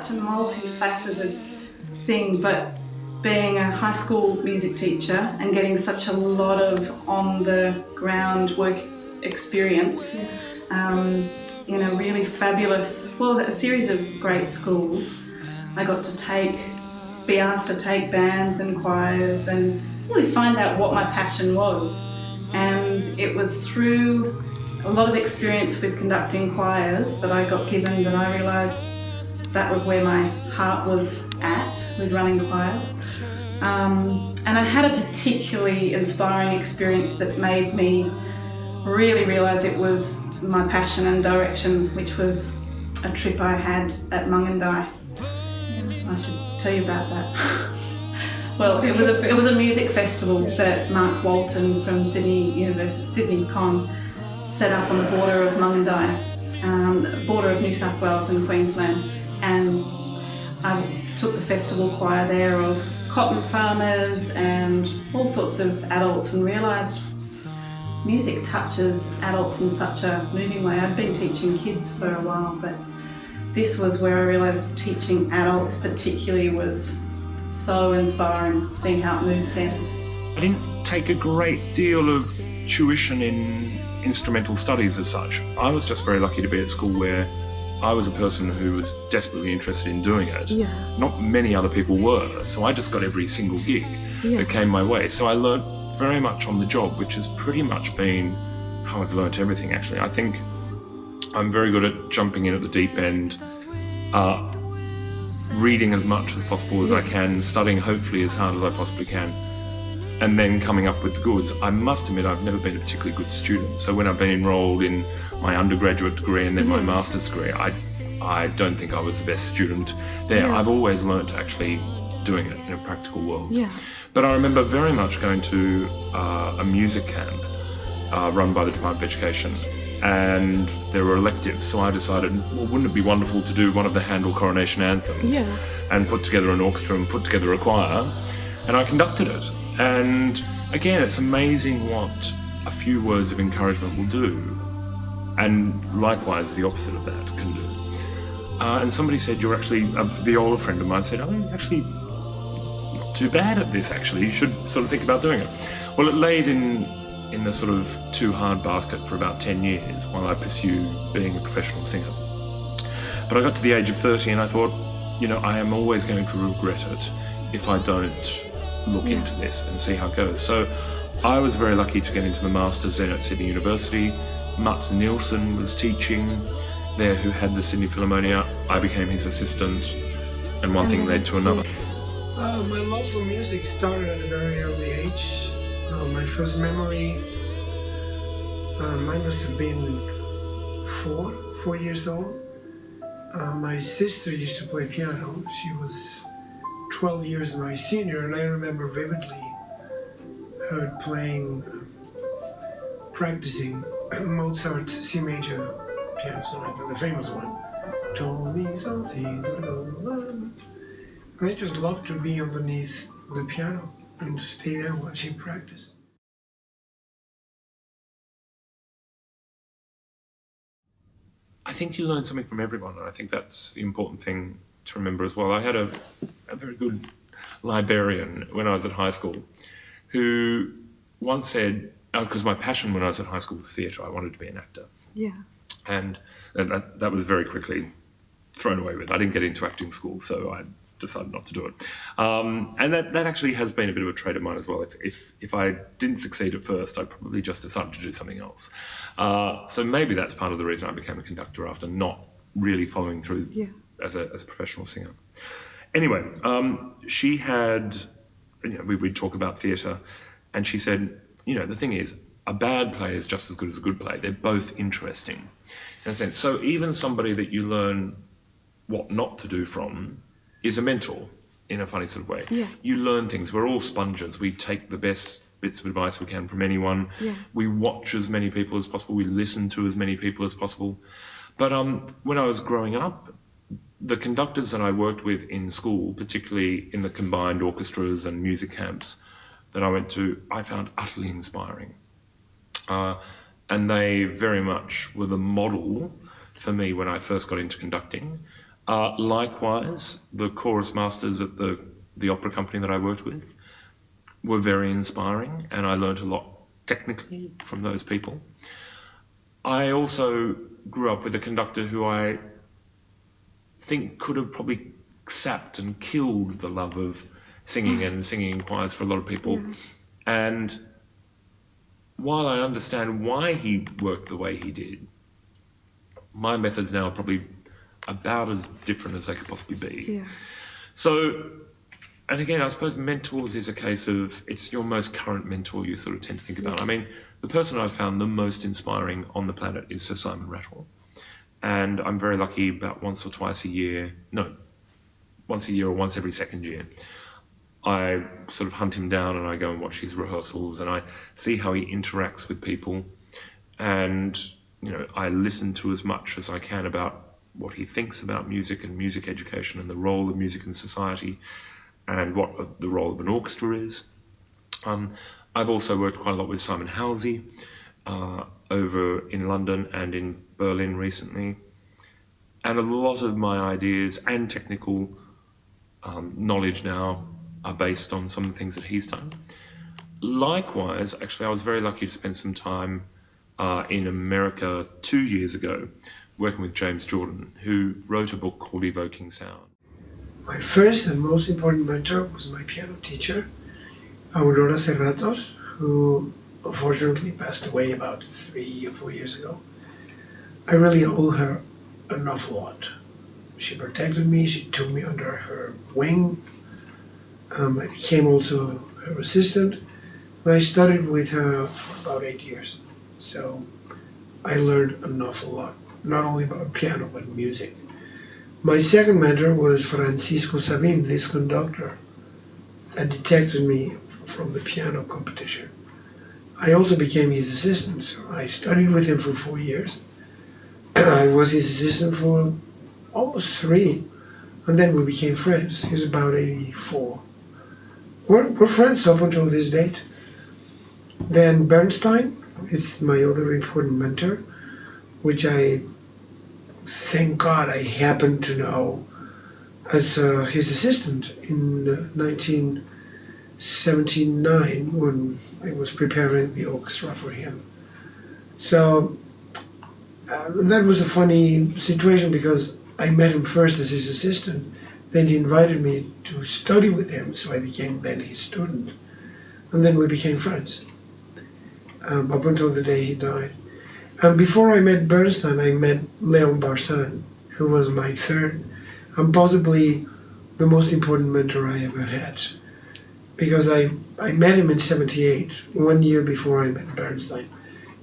such a multifaceted thing, but being a high school music teacher and getting such a lot of on-the-ground work experience in a really fabulous, well, a series of great schools. I got to be asked to take bands and choirs and really find out what my passion was. And it was through a lot of experience with conducting choirs that I got given that I realised that was where my heart was at, was running choirs. And I had a particularly inspiring experience that made me really realise it was my passion and direction, which was a trip I had at Mungandai. I should tell you about that. Well, it was a music festival that Mark Walton from Sydney Con set up on the border of Mungandai, border of New South Wales and Queensland, and I took the festival choir there of cotton farmers and all sorts of adults and realised music touches adults in such a moving way. I'd been teaching kids for a while, but this was where I realised teaching adults particularly was so inspiring, seeing how it moved them. I didn't take a great deal of tuition in instrumental studies as such. I was just very lucky to be at school where I was a person who was desperately interested in doing it. Yeah. Not many other people were, so I just got every single gig that came my way. So I learnt very much on the job, which has pretty much been how I've learnt everything, actually. I think I'm very good at jumping in at the deep end, reading as much as possible as I can, studying hopefully as hard as I possibly can, and then coming up with the goods. I must admit I've never been a particularly good student, so when I've been enrolled in my undergraduate degree and then my master's degree, I don't think I was the best student there. I've always learnt actually doing it in a practical world. But I remember very much going to a music camp run by the Department of Education, and there were electives, so I decided, well, wouldn't it be wonderful to do one of the Handel coronation anthems and put together an orchestra and put together a choir, and I conducted it. And again, it's amazing what a few words of encouragement will do, and likewise the opposite of that can do. And somebody said, you're actually, a viola friend of mine said, oh, you're actually not too bad at this, actually, you should sort of think about doing it. Well, it laid in the sort of too hard basket for about 10 years while I pursued being a professional singer. But I got to the age of 30 and I thought, I am always going to regret it if I don't look into this and see how it goes. So I was very lucky to get into the Masters then at Sydney University. Mats Nielsen was teaching there, who had the Sydney Philharmonia. I became his assistant, and one thing led to another. My love for music started at a very early age. My first memory, I must have been 4 years old. My sister used to play piano. She was 12 years my senior, and I remember vividly her practicing Mozart's C major piano sonata, the famous one. And I just loved to be underneath the piano and stay there while she practiced. I think you learn something from everyone, and I think that's the important thing to remember as well. I had a very good librarian when I was at high school who once said, because my passion when I was at high school was theatre, I wanted to be an actor. And that was very quickly thrown away with. I didn't get into acting school, so I decided not to do it. And that actually has been a bit of a trait of mine as well. If I didn't succeed at first, I probably just decided to do something else. So maybe that's part of the reason I became a conductor after not really following through as a professional singer. Anyway, she had, we'd talk about theatre, and she said, the thing is, a bad play is just as good as a good play. They're both interesting, in a sense. So even somebody that you learn what not to do from is a mentor in a funny sort of way. You learn things. We're all sponges. We take the best bits of advice we can from anyone. We watch as many people as possible. We listen to as many people as possible. But when I was growing up, the conductors that I worked with in school, particularly in the combined orchestras and music camps that I went to, I found utterly inspiring. And they very much were the model for me when I first got into conducting. Likewise, the chorus masters at the opera company that I worked with were very inspiring, and I learned a lot technically from those people. I also grew up with a conductor who I think could have probably sapped and killed the love of singing and singing in choirs for a lot of people. And while I understand why he worked the way he did, my methods now are probably about as different as they could possibly be. Yeah. So, and again, I suppose mentors is a case of, it's your most current mentor you sort of tend to think about. I mean, the person I've found the most inspiring on the planet is Sir Simon Rattle. And I'm very lucky about once or once a year or once every second year, I sort of hunt him down and I go and watch his rehearsals and I see how he interacts with people. And, you know, I listen to as much as I can about what he thinks about music and music education and the role of music in society and what the role of an orchestra is. I've also worked quite a lot with Simon Halsey over in London and in Berlin recently. And a lot of my ideas and technical knowledge now are based on some of the things that he's done. Likewise, actually, I was very lucky to spend some time in America 2 years ago working with James Jordan, who wrote a book called Evoking Sound. My first and most important mentor was my piano teacher, Aurora Serratos, who unfortunately passed away about 3 or 4 years ago. I really owe her an awful lot. She protected me, she took me under her wing. I became also her assistant, and I studied with her for about 8 years. So I learned an awful lot, not only about piano, but music. My second mentor was Francisco Sabin, this conductor that detected me from the piano competition. I also became his assistant, so I studied with him for 4 years. I was his assistant for almost 3, and then we became friends. He was about 84. We're friends up until this date. Then Bernstein is my other important mentor, which I thank God I happened to know as his assistant in 1979 when I was preparing the orchestra for him. So that was a funny situation because I met him first as his assistant, then he invited me to study with him, so I became then his student. And then we became friends, up until the day he died. And before I met Bernstein, I met Léon Barsan, who was my third and possibly the most important mentor I ever had. Because I met him in '78, 1 year before I met Bernstein,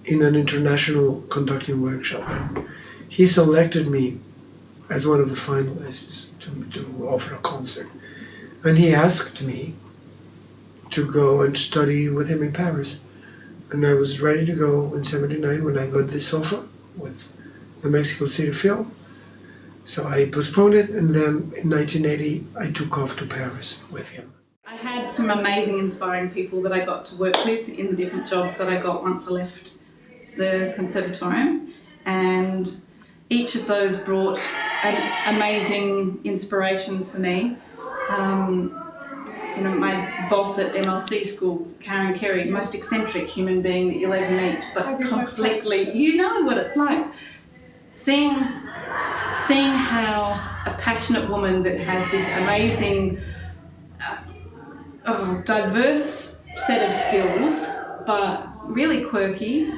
in an international conducting workshop. And he selected me as one of the finalists to offer a concert. And he asked me to go and study with him in Paris. And I was ready to go in '79 when I got this offer with the Mexico City Film. So I postponed it, and then in 1980 I took off to Paris with him. I had some amazing, inspiring people that I got to work with in the different jobs that I got once I left the Conservatorium, and each of those brought an amazing inspiration for me. You know, my boss at MLC school, Karen Carey, most eccentric human being that you'll ever meet, but completely, you know what it's like. Seeing how a passionate woman that has this amazing, diverse set of skills, but really quirky,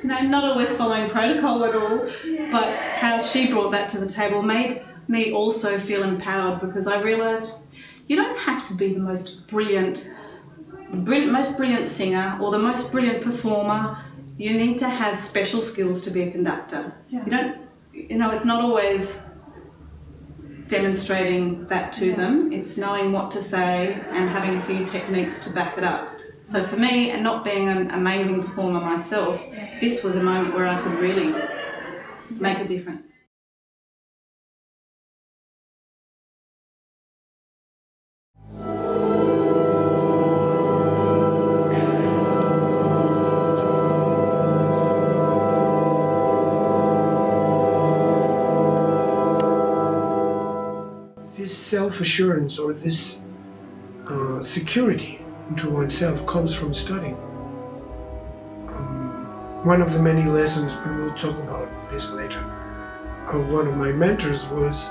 you know, not always following protocol at all, but how she brought that to the table made me also feel empowered, because I realised you don't have to be the most brilliant singer or the most brilliant performer. You need to have special skills to be a conductor. Yeah. It's not always demonstrating that to them. It's knowing what to say and having a few techniques to back it up. So for me, and not being an amazing performer myself, this was a moment where I could really make a difference. this self-assurance or this security into oneself comes from studying. One of the many lessons, but we'll talk about this later, of one of my mentors was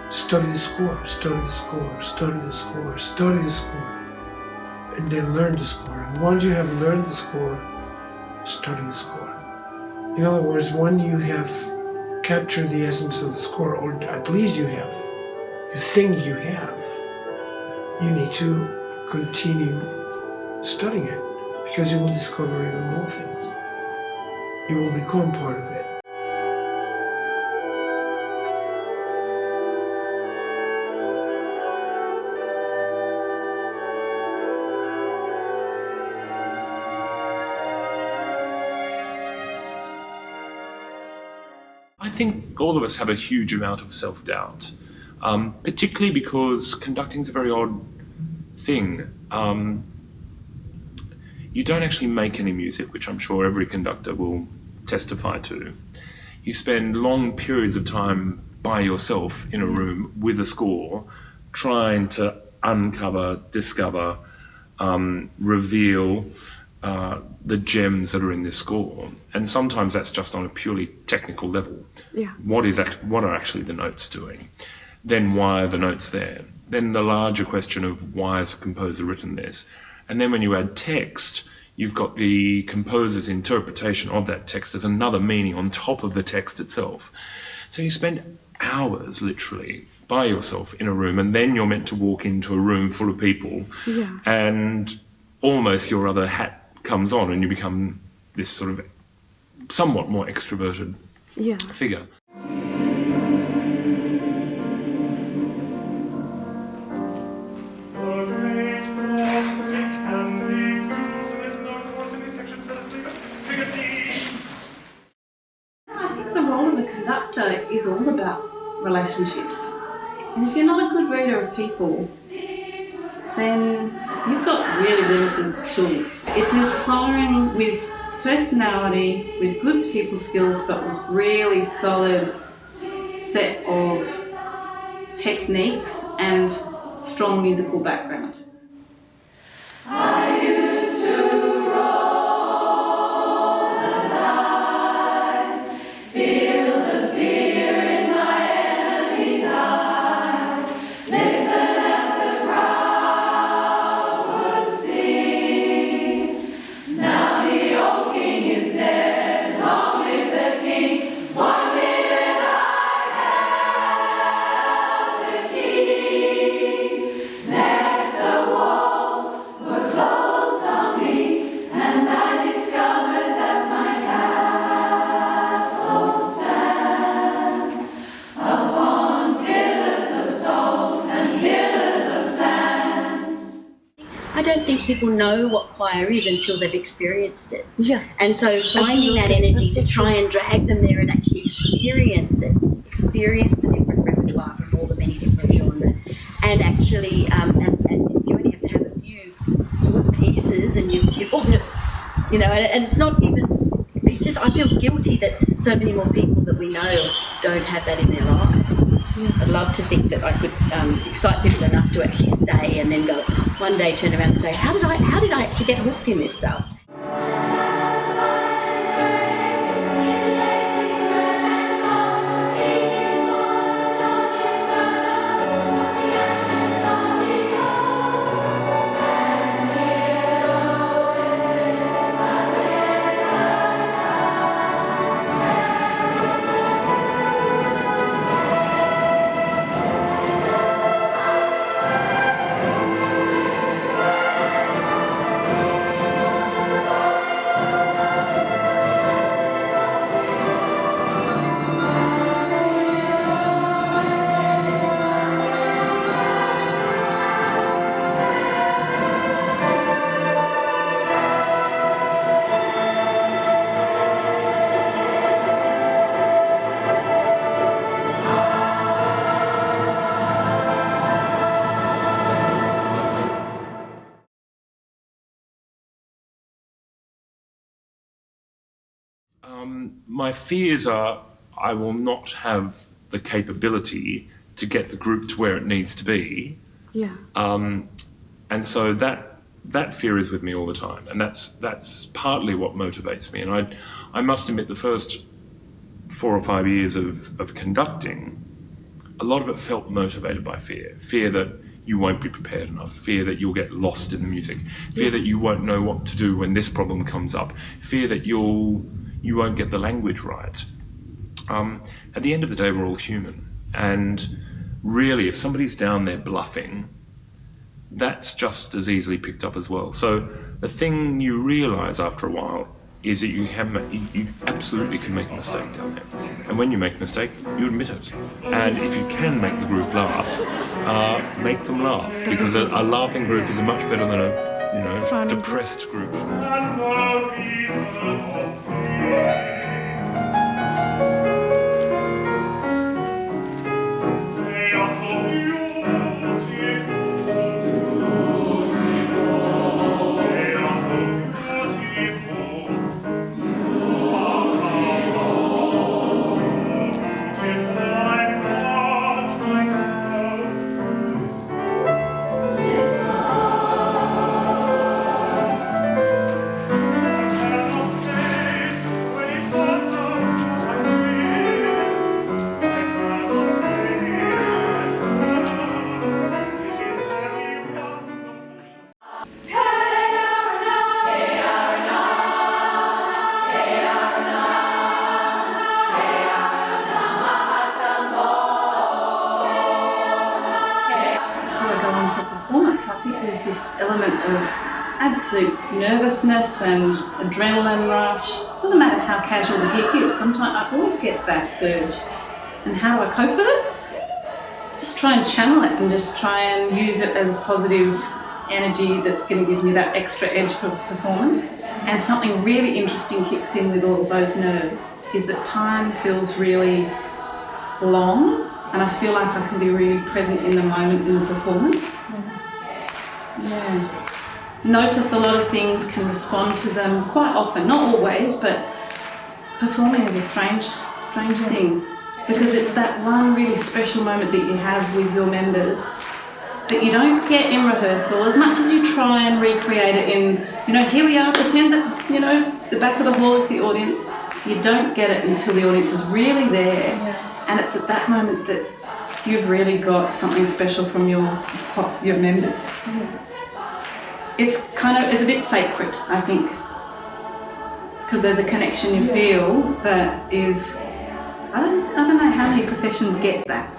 study the score, study the score, study the score, study the score, and then learn the score. And once you have learned the score, study the score. In other words, when you have captured the essence of the score, or at least you think you have, you need to continue studying it, because you will discover even more things. You will become part of it. I think all of us have a huge amount of self-doubt, particularly because conducting is a very odd thing. You don't actually make any music, which I'm sure every conductor will testify to. You spend long periods of time by yourself in a room with a score, trying to uncover, discover, reveal the gems that are in this score. And sometimes that's just on a purely technical level. Yeah. What are actually the notes doing? Then why are the notes there? Then the larger question of why has the composer written this? And then when you add text, you've got the composer's interpretation of that text as another meaning on top of the text itself. So you spend hours literally by yourself in a room, and then you're meant to walk into a room full of people, Yeah. and almost your other hat comes on and you become this sort of somewhat more extroverted Yeah. figure. I think the role of a conductor is all about relationships. And if you're not a good reader of people, then you've got really limited tools. It's inspiring with personality, with good people skills, but with really solid set of techniques and strong musical background. I don't think people know what choir is until they've experienced it. Yeah. And so finding that Absolutely. energy That's to try and drag them there and actually experience it, experience the different repertoire from all the many different genres, and actually, and you only have to have a few good pieces, and you've got to, you know, and it's not even, it's just, I feel guilty that so many more people that we know don't have that in their lives. I'd love to think that I could excite people enough to actually stay and then go one day turn around and say, how did I actually get hooked in this stuff? My fears are I will not have the capability to get the group to where it needs to be. Yeah. And so that fear is with me all the time, and that's partly what motivates me. And I must admit, the first 4 or 5 years of conducting, a lot of it felt motivated by fear that you won't be prepared enough, fear that you'll get lost in the music, fear that you won't know what to do when this problem comes up, fear that you won't get the language right. At the end of the day, we're all human, and really, if somebody's down there bluffing, that's just as easily picked up as well. So the thing you realise after a while is that you absolutely can make a mistake down there. And when you make a mistake, you admit it. And if you can make the group laugh, make them laugh, because a laughing group is much better than a depressed group. I think there's this element of absolute nervousness and adrenaline rush. It doesn't matter how casual the gig is, sometimes I always get that surge. And how do I cope with it? Just try and channel it and just try and use it as positive energy that's going to give me that extra edge for performance. And something really interesting kicks in with all of those nerves is that time feels really long, and I feel like I can be really present in the moment in the performance. Yeah. Notice a lot of things, can respond to them quite often, not always, but performing is a strange thing, because it's that one really special moment that you have with your members that you don't get in rehearsal, as much as you try and recreate it in, here we are, pretend that, the back of the hall is the audience. You don't get it until the audience is really there, and it's at that moment that you've really got something special from your members. It's a bit sacred, I think, because there's a connection you feel that is, I don't know how many professions get that.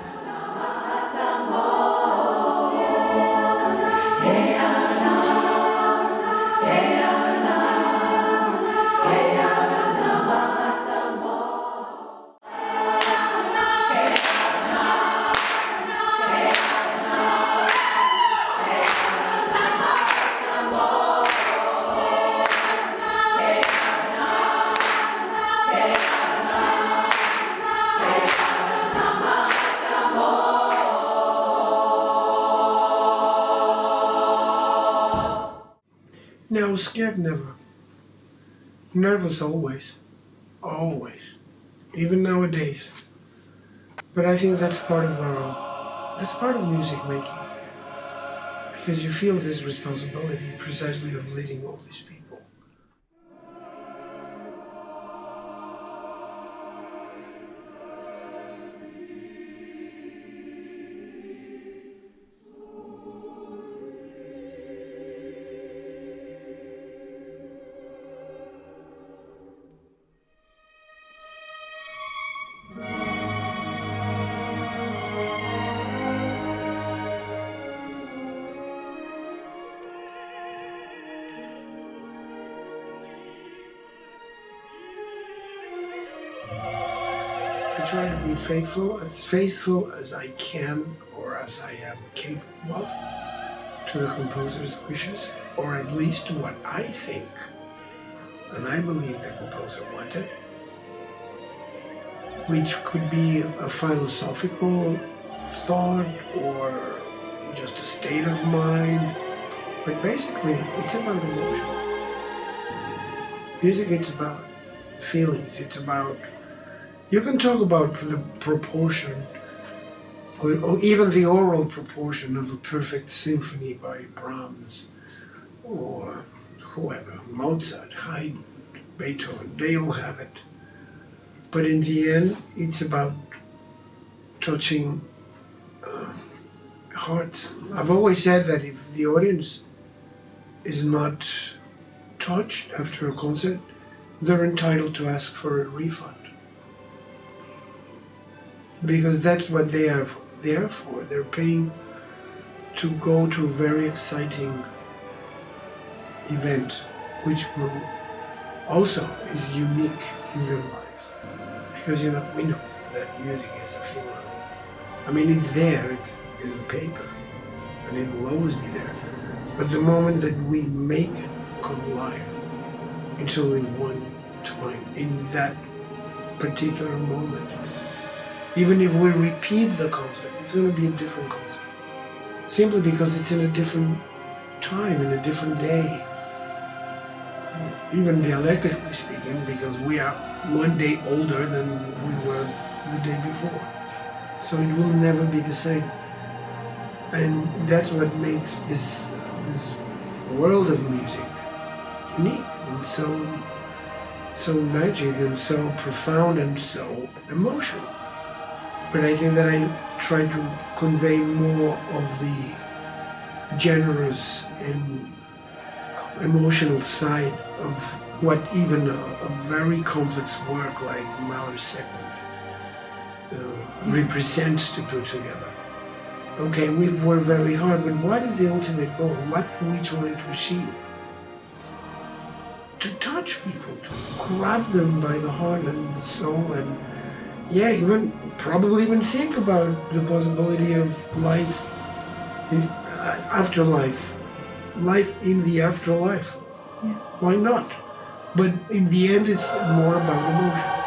No, scared never. Nervous always. Always. Even nowadays. But I think that's part of music making. Because you feel this responsibility precisely of leading all these people. I try to be faithful as I can, or as I am capable of, to the composer's wishes, or at least to what I think and I believe the composer wanted, which could be a philosophical thought or just a state of mind, but basically it's about emotions. Music, it's about feelings, it's about, you can talk about the proportion or even the oral proportion of a perfect symphony by Brahms or whoever, Mozart, Haydn, Beethoven, they all have it. But in the end, it's about touching hearts. I've always said that if the audience is not touched after a concert, they're entitled to ask for a refund. Because that's what they are there for. They're paying to go to a very exciting event, which will also is unique in their lives. Because we know that music is ephemeral. I mean, it's there, it's in the paper, and it will always be there. But the moment that we make it come alive, it's only one time in that particular moment. Even if we repeat the concert, it's going to be a different concert. Simply because it's in a different time, in a different day. Even dialectically speaking, because we are one day older than we were the day before. So it will never be the same. And that's what makes this world of music unique and so magic and so profound and so emotional. But I think that I try to convey more of the generous and emotional side of what even a very complex work like Mahler's Second represents to put together. Okay, we've worked very hard, but what is the ultimate goal? What are we trying to achieve? To touch people, to grab them by the heart and the soul, and probably even think about the possibility of life, afterlife, life in the afterlife. Yeah. Why not? But in the end, it's more about emotion.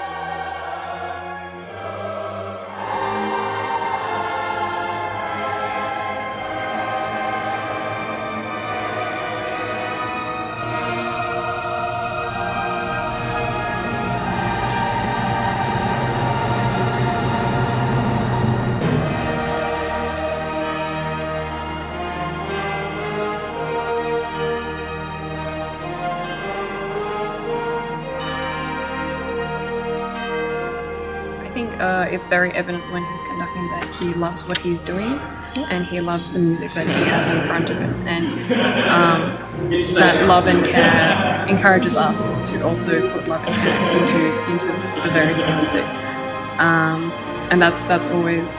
I think it's very evident when he's conducting that he loves what he's doing and he loves the music that he has in front of him, and that love and care encourages us to also put love and care into the various music, and that's always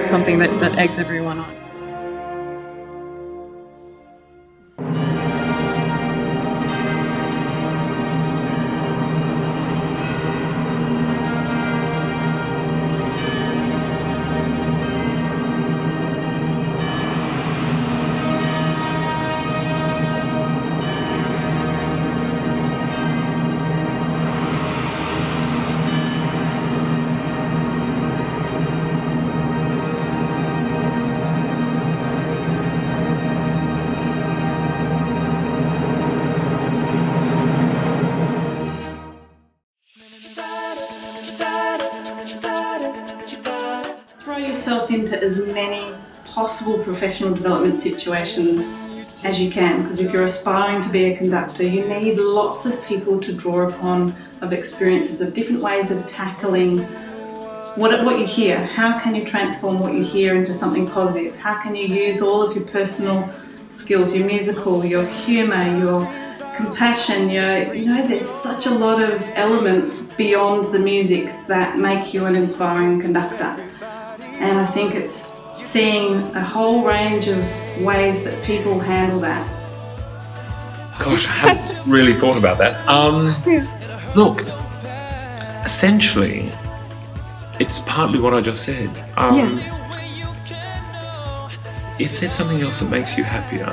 something that eggs everyone on. Throw yourself into as many possible professional development situations as you can, because if you're aspiring to be a conductor, you need lots of people to draw upon, of experiences, of different ways of tackling what you hear. How can you transform what you hear into something positive? How can you use all of your personal skills, your musical, your humour, your compassion, there's such a lot of elements beyond the music that make you an inspiring conductor. And I think it's seeing a whole range of ways that people handle that. Gosh, I hadn't really thought about that. Look, essentially, it's partly what I just said. If there's something else that makes you happier,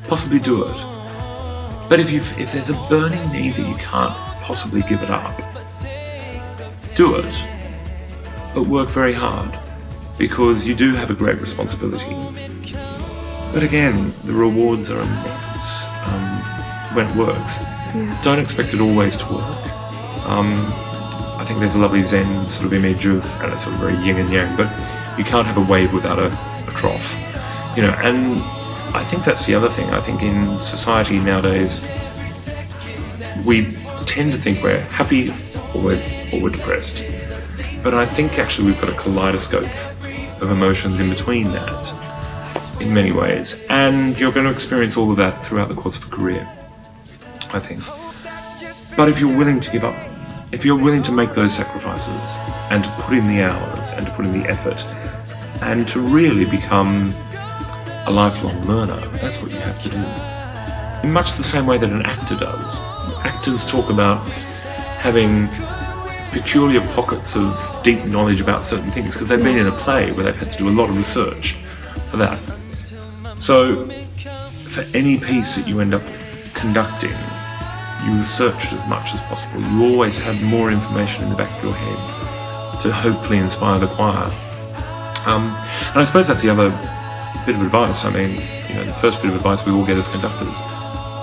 possibly do it. But if there's a burning need that you can't possibly give it up, do it. But work very hard, because you do have a great responsibility. But again, the rewards are immense when it works. Yeah. Don't expect it always to work. I think there's a lovely Zen sort of image of, and it's sort of very yin and yang, but You can't have a wave without a trough. You know, and I think that's the other thing. I think in society nowadays, we tend to think we're happy or we're depressed. But I think actually we've got a kaleidoscope of emotions in between that, in many ways. And you're going to experience all of that throughout the course of a career, I think. But if you're willing to give up, if you're willing to make those sacrifices and to put in the hours and to put in the effort and to really become a lifelong learner, that's what you have to do. In much the same way that an actor does. Actors talk about having peculiar pockets of deep knowledge about certain things because they've been in a play where they've had to do a lot of research for that. So for any piece that you end up conducting, you research as much as possible. You always have more information in the back of your head to hopefully inspire the choir. And I suppose that's the other bit of advice. I mean, you know, the first bit of advice we all get as conductors: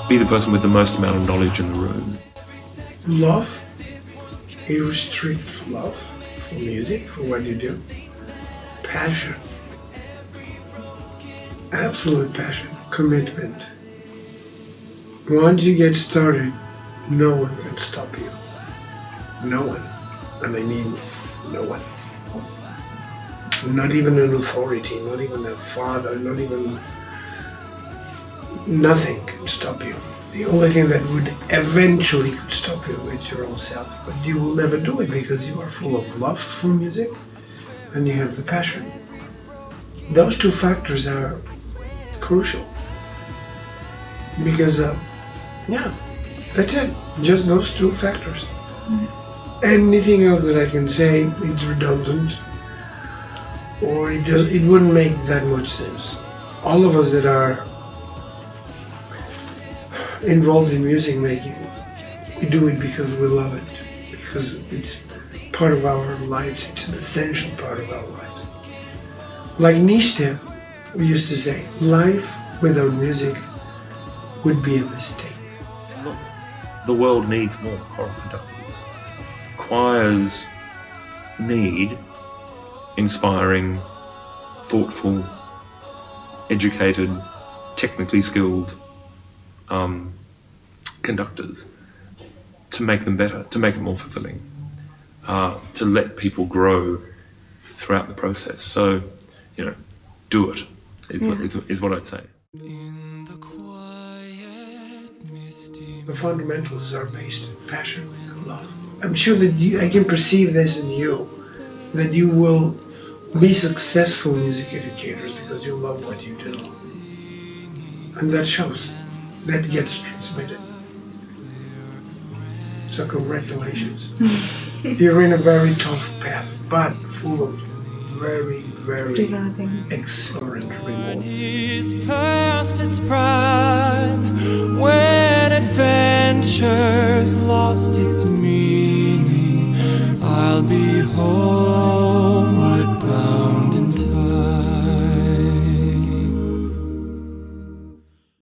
be the person with the most amount of knowledge in the room. Love, irrestricted love for music, for what you do. Passion, absolute passion, commitment. Once you get started, no one can stop you. No one. And I mean no one. Not even an authority, not even a father, not even... Nothing can stop you. The only thing that would eventually could stop you is your own self. But you will never do it because you are full of love for music and you have the passion. Those two factors are crucial. Because, yeah, that's it. Just those two factors. Anything else that I can say is redundant, or it wouldn't make that much sense. All of us that are involved in music making, we do it because we love it, because it's part of our lives, it's an essential part of our lives. Like Nietzsche, we used to say, life without music would be a mistake. Look, the world needs more choral conductors. Choirs need inspiring, thoughtful, educated, technically skilled conductors to make them better, to make it more fulfilling, to let people grow throughout the process. So, you know, do it is what I'd say. The fundamentals are based on passion and love. I'm sure that I can perceive this in you, that you will be successful music educators because you love what you do. And that shows. That gets transmitted. So congratulations. You're in a very tough path, but full of very, very excellent rewards. It's past its prime, when adventure's lost its meaning, I'll be home.